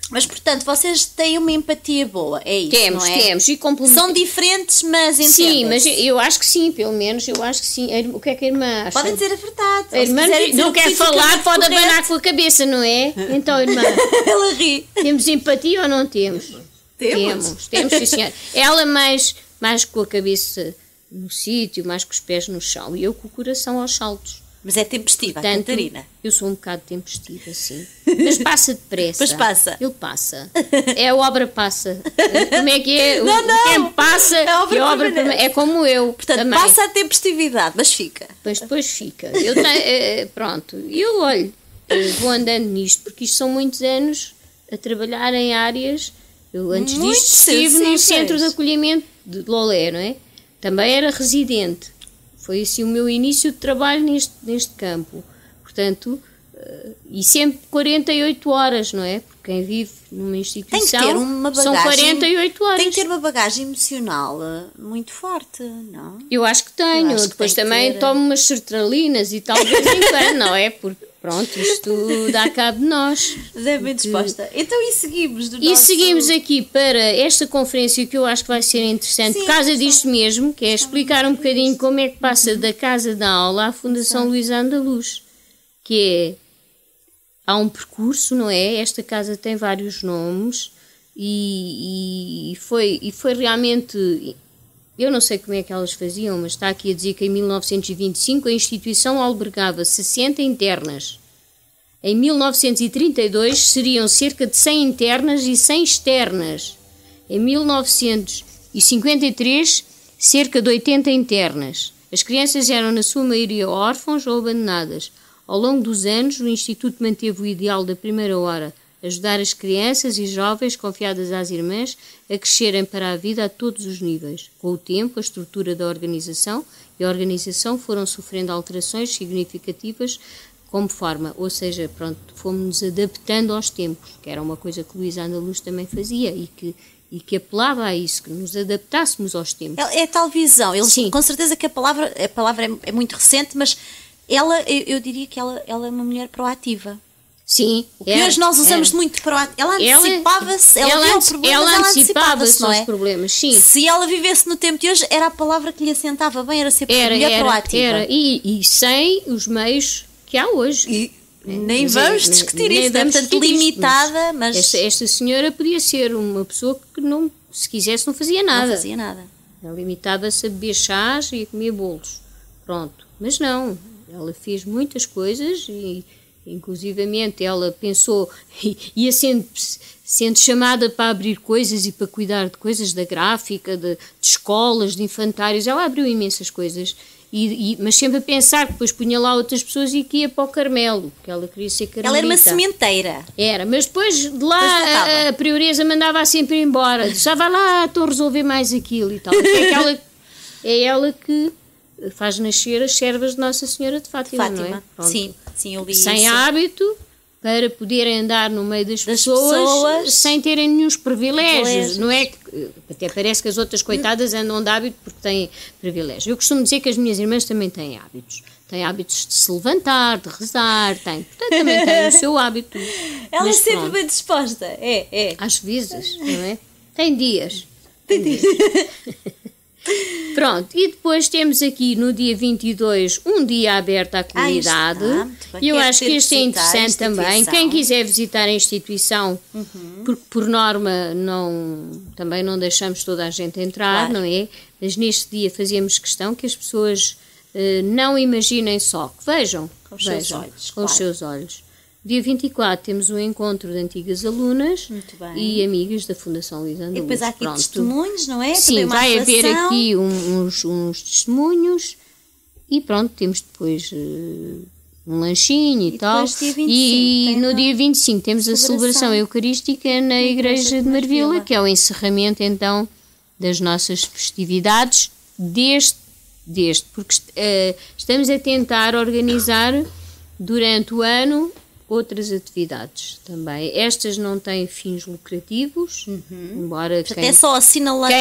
Mas, portanto, vocês têm uma empatia boa, é isso,
Temos,
não é?
temos. E
São diferentes, mas entendem-se.
Sim, mas eu acho que sim, pelo menos, eu acho que sim. O que é que a irmã acha?
Podem dizer a verdade.
A irmã não quer falar, pode
abanar
abanar com a cabeça, não é? Então, irmã,
Ela ri.
temos empatia ou não temos? Temos, sim, senhora. Ela mais com a cabeça no sítio, mais com os pés no chão, e eu com o coração aos saltos.
Mas é tempestiva, a Catarina.
Eu sou um bocado tempestiva, sim. Mas passa depressa.
Mas passa.
Ele passa. É a obra passa. Como é que é?
Não.
O tempo passa
É a obra
e a obra
permanece.
é como eu.
Portanto,
também.
passa a tempestividade, mas fica.
Mas depois fica. Eu pronto. Eu olho, vou andando nisto, porque isto são muitos anos a trabalhar em áreas. Eu antes
Muito
disto estive num
sensíveis.
centro de acolhimento de Lolé, não é? Também era residente. Foi assim o meu início de trabalho neste campo. Portanto, e sempre 48 horas, não é? Porque quem vive numa instituição
Tem que ter uma bagagem,
são 48 horas.
Tem que ter uma bagagem emocional muito forte, não?
Eu acho que tenho.
Eu acho que
Depois
tem que
também
ter.
tomo umas sertralinas e tal de vez em quando, não é? Porque pronto, isto dá cabo de nós.
Mas é bem disposta. Então, e seguimos do
E
nosso...
seguimos aqui para esta conferência que eu acho que vai ser interessante,
Sim,
por causa disto mesmo, que é explicar um bocadinho como é que passa da Casa da Aula à Fundação Luís Andaluz, que é, há um percurso, não é? Esta casa tem vários nomes e foi realmente, eu não sei como é que elas faziam, mas está aqui a dizer que em 1925 a instituição albergava 60 internas. Em 1932 seriam cerca de 100 internas e 100 externas. Em 1953, cerca de 80 internas. As crianças eram, na sua maioria, órfãos ou abandonadas. Ao longo dos anos, o Instituto manteve o ideal da primeira hora, ajudar as crianças e jovens confiadas às irmãs a crescerem para a vida a todos os níveis. Com o tempo, a estrutura da organização e a organização foram sofrendo alterações significativas como forma, ou seja, pronto, fomos-nos adaptando aos tempos, que era uma coisa que Luís Andaluz também fazia e que apelava a isso, que nos adaptássemos aos tempos.
É a tal visão.
Sim.
Com certeza que a palavra é muito recente, mas eu diria que ela é uma mulher proativa.
Sim.
O que hoje nós usamos muito proativa. Ela antecipava-se, ela via o problema, mas ela antecipava-se, não é?
aos problemas, sim.
Se ela vivesse no tempo de hoje, era a palavra que lhe assentava bem, era ser mulher proativa.
Era. E sem os meios que há hoje.
E nem vamos discutir isso,
vamos
portanto,
discutir isto,
limitada, mas...
Esta senhora podia ser uma pessoa que, não, se quisesse, não fazia nada.
Não fazia nada.
Ela limitava-se a beber chás e a comer bolos. Pronto. Mas não, ela fez muitas coisas e, inclusivamente, ela pensou, ia sendo chamada para abrir coisas e para cuidar de coisas da gráfica, de escolas, de infantários. Ela abriu imensas coisas. Mas sempre a pensar que depois punha lá outras pessoas e que ia para o Carmelo, porque ela queria ser carmelita.
Ela era uma sementeira.
Era, mas depois de lá a prioresa mandava-a sempre embora. Já vai lá, estou a resolver mais aquilo e tal. É ela que faz nascer as servas de Nossa Senhora de Fátima, não é? Pronto.
Sim, eu li
sem
isso.
hábito, para poderem andar no meio das pessoas sem terem nenhum privilégios. Não é que, até parece que as outras coitadas andam de hábito porque têm privilégios. Eu costumo dizer que as minhas irmãs também têm hábitos. Têm hábitos de se levantar, de rezar, portanto também têm o seu hábito.
Ela
Mas
é sempre
pronto,
bem disposta, é.
às vezes, não é? Tem dias. Pronto, e depois temos aqui no dia 22 um dia aberto à comunidade. E eu acho que este é interessante também. Quem quiser visitar a instituição, porque por norma também não deixamos toda a gente entrar, não é? Mas neste dia fazíamos questão que as pessoas não imaginem só, que vejam
com os seus olhos.
Com os seus olhos. Dia 24 temos um encontro de antigas alunas e amigas da Fundação Luís Andaluz.
E depois há aqui testemunhos, não é?
Sim, vai haver aqui uns testemunhos e pronto, temos depois um lanchinho e tal.
Dia 25,
e no dia 25 temos a celebração eucarística na Igreja de Marvila, que é o encerramento então das nossas festividades porque estamos a tentar organizar durante o ano outras atividades também. Estas não têm fins lucrativos, embora
é só assinalar.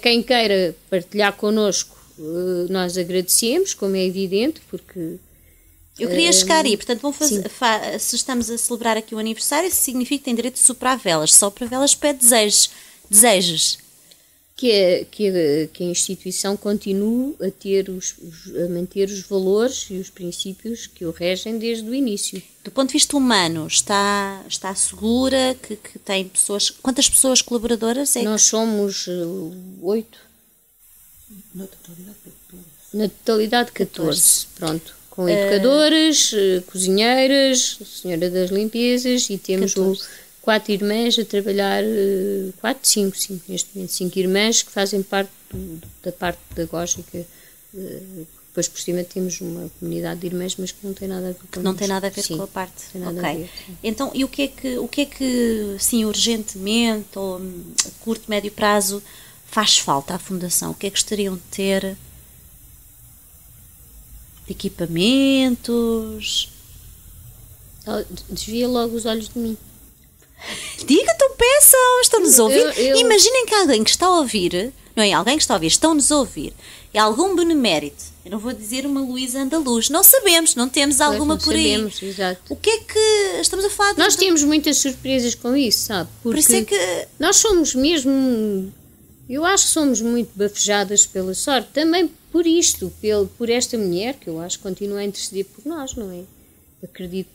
Quem queira partilhar connosco, nós agradecemos, como é evidente, porque
Eu queria chegar aí, portanto, se estamos a celebrar aqui o aniversário, isso significa que tem direito de soprar velas. Sopra velas pede desejos.
Que a instituição continue a manter os valores e os princípios que o regem desde o início.
Do ponto de vista humano, está segura que tem pessoas... Quantas pessoas colaboradoras?
Nós somos 8. Na totalidade 14. Pronto. Com educadoras, cozinheiras, senhora das limpezas e temos 4 irmãs a trabalhar, 5 neste momento, 5 irmãs que fazem parte da parte pedagógica. Depois por cima temos uma comunidade de irmãs, mas que não tem nada a ver com
Não tem nada a ver com a parte. Ok. Então, e o que é que, sim, urgentemente ou a curto, médio prazo faz falta à Fundação? O que é que gostariam de ter? De equipamentos?
Desvia logo os olhos de mim.
Diga, então peçam, estão-nos a ouvir. Imaginem que alguém que está a ouvir, não é? Alguém que está a ouvir, estão-nos a ouvir. É algum benemérito. Eu não vou dizer uma Luísa Andaluz. Não sabemos, não temos alguma por aí.
Sabemos, exato.
O que é que estamos a falar de...
Nós temos muitas surpresas com isso, sabe? Porque
por isso é que...
nós somos mesmo... Eu acho que somos muito bafejadas pela sorte. Também por isto, por esta mulher, que eu acho que continua a interceder por nós, não é? Acredito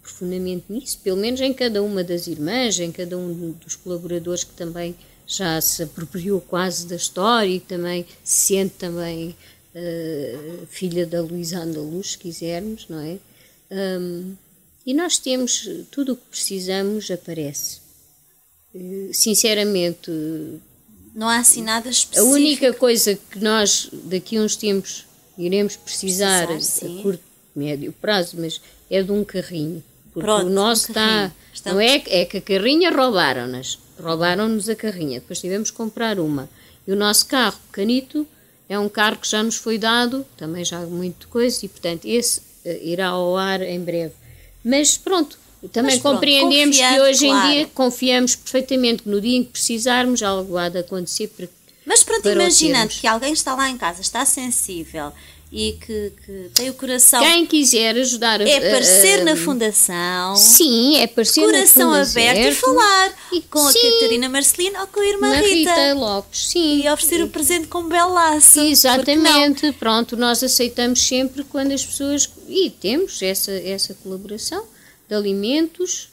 profundamente nisso, pelo menos em cada uma das irmãs, em cada um dos colaboradores que também já se apropriou quase da história e que também se sente também filha da Luísa Andaluz, se quisermos, não é? E nós temos tudo o que precisamos, aparece. Sinceramente,
não há assim nada específico.
A única coisa que nós daqui a uns tempos iremos precisar a curto, médio prazo, mas é de um carrinho. Porque o nosso está... Não é que a carrinha roubaram-nos a carrinha, depois tivemos que comprar uma. E o nosso carro pequenito é um carro que já nos foi dado, também já há muito coisa, e portanto esse irá ao ar em breve. Mas pronto, também compreendemos que hoje em dia confiamos perfeitamente que no dia em que precisarmos algo há de acontecer.
Mas pronto, imaginando que alguém está lá em casa, está sensível e que tem o coração...
Quem quiser ajudar...
É aparecer na Fundação.
Sim, é aparecer na Fundação.
Coração aberto e falar com a Catarina Marcelino ou com a irmã Rita
Lopes, sim.
E oferecer o presente com um belo laço.
Exatamente. Pronto, nós aceitamos sempre quando as pessoas... E temos essa colaboração de alimentos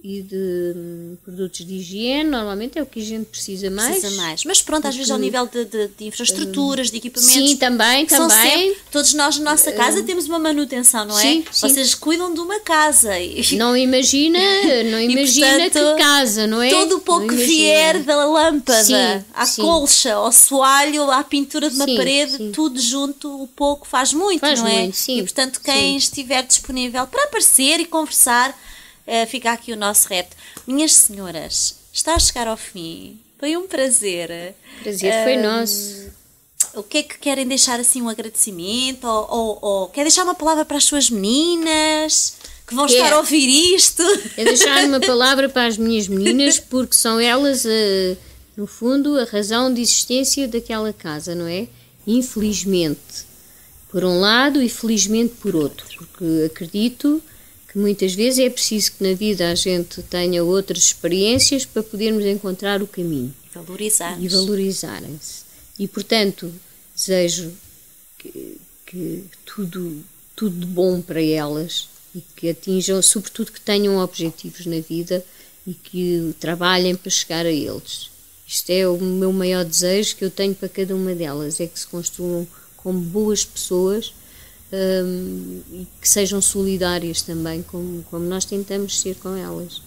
e de produtos de higiene, normalmente é o que a gente precisa mais.
Mas pronto, às vezes ao nível de infraestruturas, de equipamentos.
Sim, também.
Sempre, todos nós na nossa casa temos uma manutenção, não é?
Sim.
Vocês cuidam de uma casa.
Não imagina portanto, que casa, não é?
Todo o pouco que vier da lâmpada, à colcha, ao soalho, à pintura de uma parede, tudo junto, o pouco faz muito, não é?
Muito, sim.
E portanto, quem estiver disponível para aparecer e conversar, fica aqui o nosso repto. Minhas senhoras, está a chegar ao fim. Foi um prazer.
Prazer foi nosso.
O que é que querem deixar assim um agradecimento? Ou quer deixar uma palavra para as suas meninas que vão estar a ouvir isto?
É deixar uma palavra para as minhas meninas, porque são elas, no fundo, a razão de existência daquela casa, não é? Infelizmente, por um lado e felizmente por outro, porque acredito que muitas vezes é preciso que na vida a gente tenha outras experiências para podermos encontrar o caminho. E valorizarem-se. E, portanto, desejo que tudo de bom para elas e que atinjam, sobretudo que tenham objetivos na vida e que trabalhem para chegar a eles. Isto é o meu maior desejo que eu tenho para cada uma delas, é que se construam como boas pessoas e que sejam solidárias também, como nós tentamos ser com elas.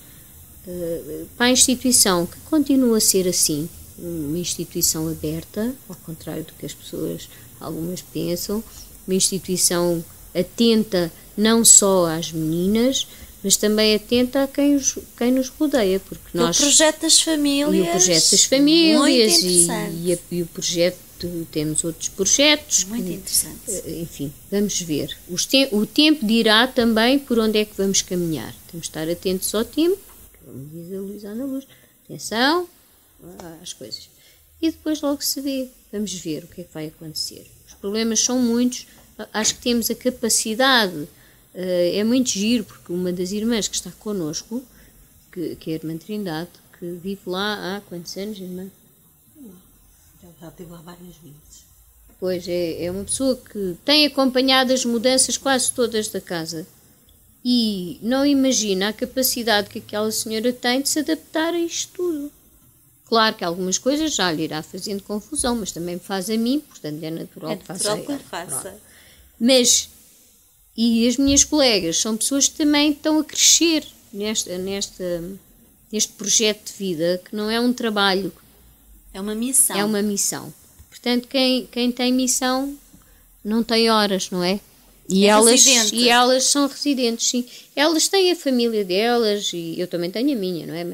Para a instituição, que continua a ser assim, uma instituição aberta, ao contrário do que as pessoas, algumas pensam, uma instituição atenta não só às meninas, mas também atenta a quem nos rodeia, porque nós...
O projeto das famílias.
E o projeto das famílias
muito
e o projeto, temos outros projetos.
Muito interessante.
Enfim, vamos ver. O tempo dirá também por onde é que vamos caminhar. Temos de estar atentos ao tempo, como diz a Luísa Andaluz, atenção às coisas. E depois logo se vê. Vamos ver o que é que vai acontecer. Os problemas são muitos, acho que temos a capacidade, é muito giro, porque uma das irmãs que está connosco, que é a irmã Trindade, que vive lá há quantos anos, irmã?
Já esteve lá várias vezes.
Pois, é uma pessoa que tem acompanhado as mudanças quase todas da casa e não imagina a capacidade que aquela senhora tem de se adaptar a isto tudo. Claro que algumas coisas já lhe irá fazendo confusão, mas também me faz a mim, portanto é natural que faça. Mas, e as minhas colegas são pessoas que também estão a crescer neste projeto de vida, que não é um trabalho.
É uma missão.
É uma missão. Portanto, quem tem missão não tem horas, não é? E elas são residentes, sim. Elas têm a família delas e eu também tenho a minha, não é?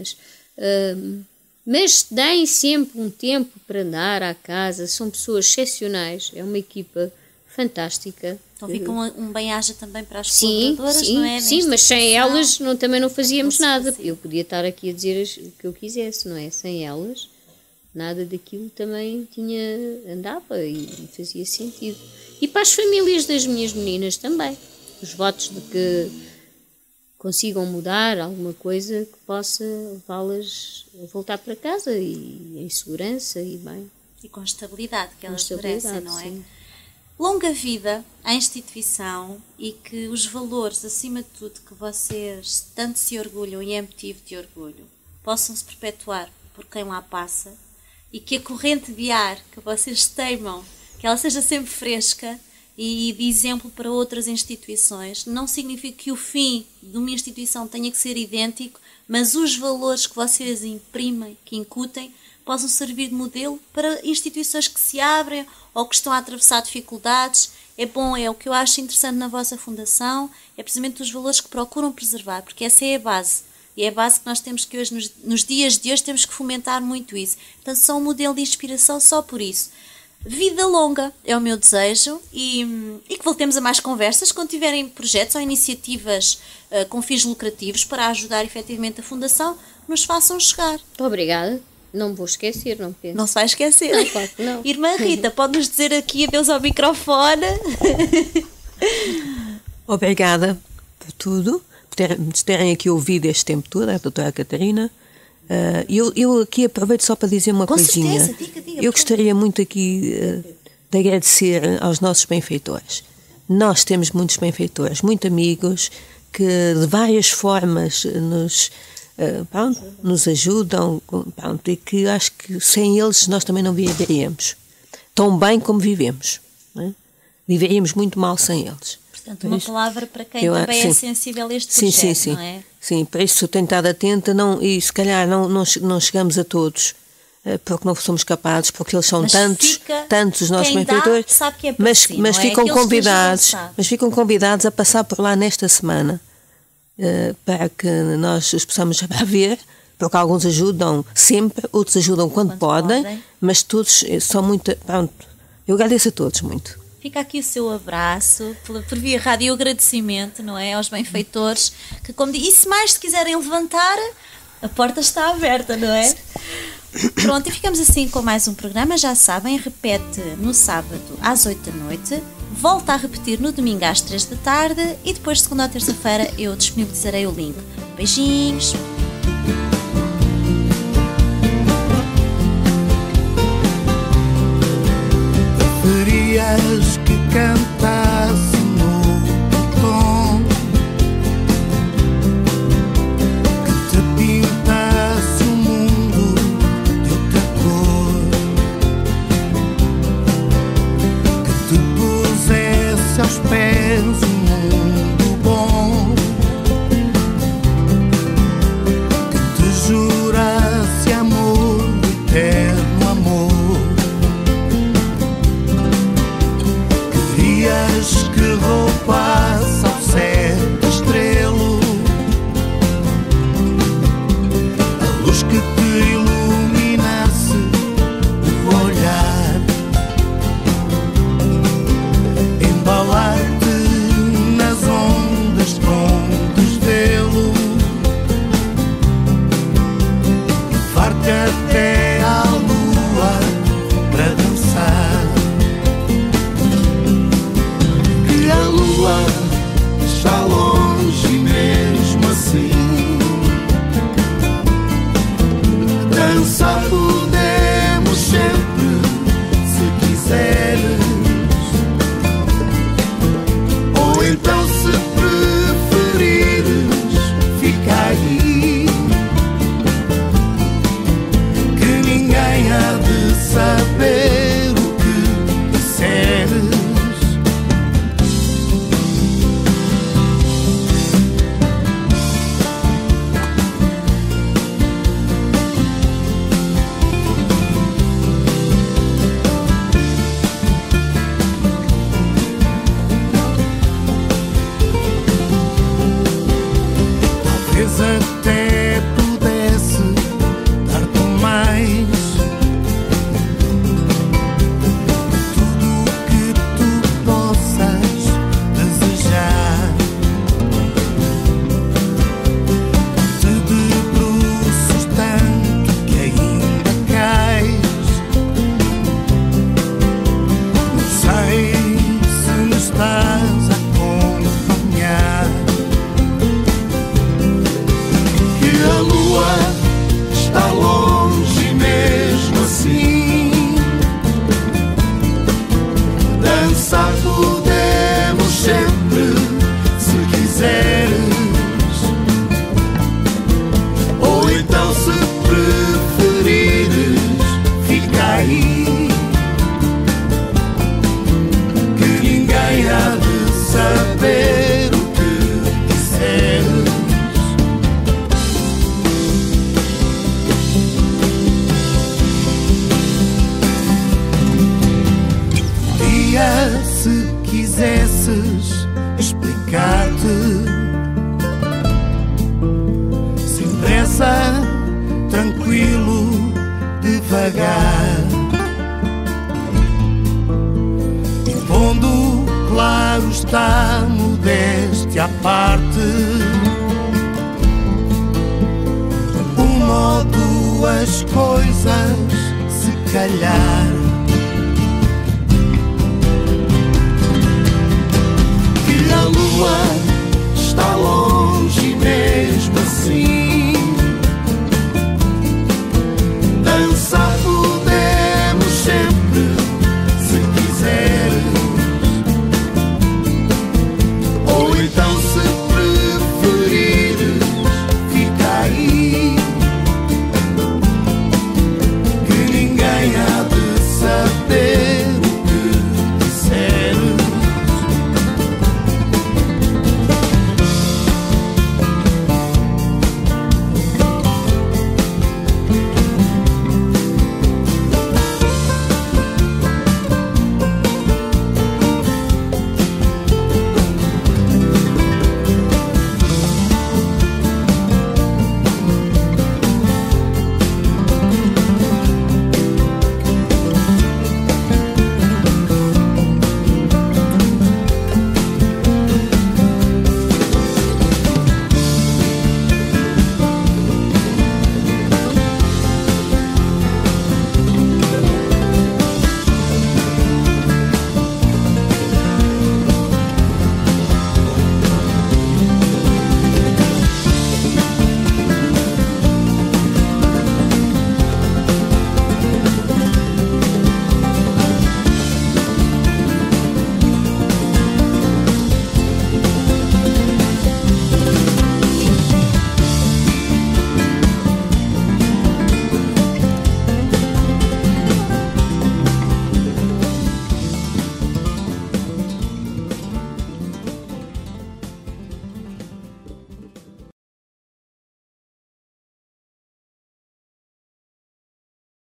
Mas deem sempre um tempo para andar à casa, são pessoas excepcionais, é uma equipa fantástica.
Então fica um bem-aja também para as colaboradoras, não é?
Sim, mas sem elas também não fazíamos nada. Eu podia estar aqui a dizer o que eu quisesse, não é? Sem elas, nada daquilo também andava e fazia sentido. E para as famílias das minhas meninas também. Os votos de que consigam mudar alguma coisa que possa levá-las a voltar para casa e em segurança e bem.
E com estabilidade, que elas merecem, não é? Sim. Longa vida à instituição e que os valores, acima de tudo, que vocês tanto se orgulham e é motivo de orgulho, possam se perpetuar por quem lá passa e que a corrente de ar que vocês teimam, que ela seja sempre fresca e de exemplo para outras instituições. Não significa que o fim de uma instituição tenha que ser idêntico, mas os valores que vocês imprimem, que incutem, possam servir de modelo para instituições que se abrem ou que estão a atravessar dificuldades. É o que eu acho interessante na vossa fundação, é precisamente os valores que procuram preservar, porque essa é a base. E é a base que nós temos que hoje, nos dias de hoje, temos que fomentar muito isso. Portanto, são um modelo de inspiração só por isso. Vida longa é o meu desejo e que voltemos a mais conversas quando tiverem projetos ou iniciativas com fins lucrativos para ajudar efetivamente a Fundação, nos façam chegar.
Muito obrigada. Não me vou esquecer, não penso.
Não se vai esquecer.
Não, claro que não.
Irmã Rita, pode-nos dizer aqui adeus ao microfone?
Obrigada por tudo, por terem aqui ouvido este tempo todo, a doutora Catarina. Eu aqui aproveito só para dizer uma coisinha.
Certeza, diga,
eu gostaria muito aqui de agradecer aos nossos benfeitores. Nós temos muitos benfeitores, muitos amigos que de várias formas nos ajudam, e que acho que sem eles nós também não viveríamos tão bem como vivemos, não é? Viveríamos muito mal sem eles.
Portanto, uma palavra para quem também é sensível a este projeto, não é?
Sim, para isso tenho estado atenta e se calhar não chegamos a todos, porque não somos capazes, porque eles são tantos os nossos benfeitores, mas ficam convidados a passar por lá nesta semana, para que nós os possamos ver, porque alguns ajudam sempre, outros ajudam quando podem, mas todos são muito... Pronto, eu agradeço a todos muito.
Fica aqui o seu abraço, por via rádio, e o agradecimento, não é, aos benfeitores, que como digo, e se mais se quiserem levantar, a porta está aberta, não é? Pronto, e ficamos assim com mais um programa, já sabem, repete no sábado às 8 da noite, volta a repetir no domingo às 3 da tarde e depois, segunda ou terça-feira, eu disponibilizarei o link. Beijinhos!
Preferias que cantasse no tom, que te pintasse o mundo de outra cor, que te pusesse aos pés um mundo bom, que te até pudesse dar-te mais. Tudo o que tu possas desejar. Te debruços tanto que ainda cais. Não sei se me estás a acompanhar. Que a lua está longe e mesmo assim dançar podemos sempre, se quiseres. Ou então, se preferires, fica aí, que ninguém há de saber o que disseres. Podia, se quisesses, explicar-te sem pressa, tranquilo, devagar, e pondo claro está modéstia à parte. Uma ou duas coisas, se calhar,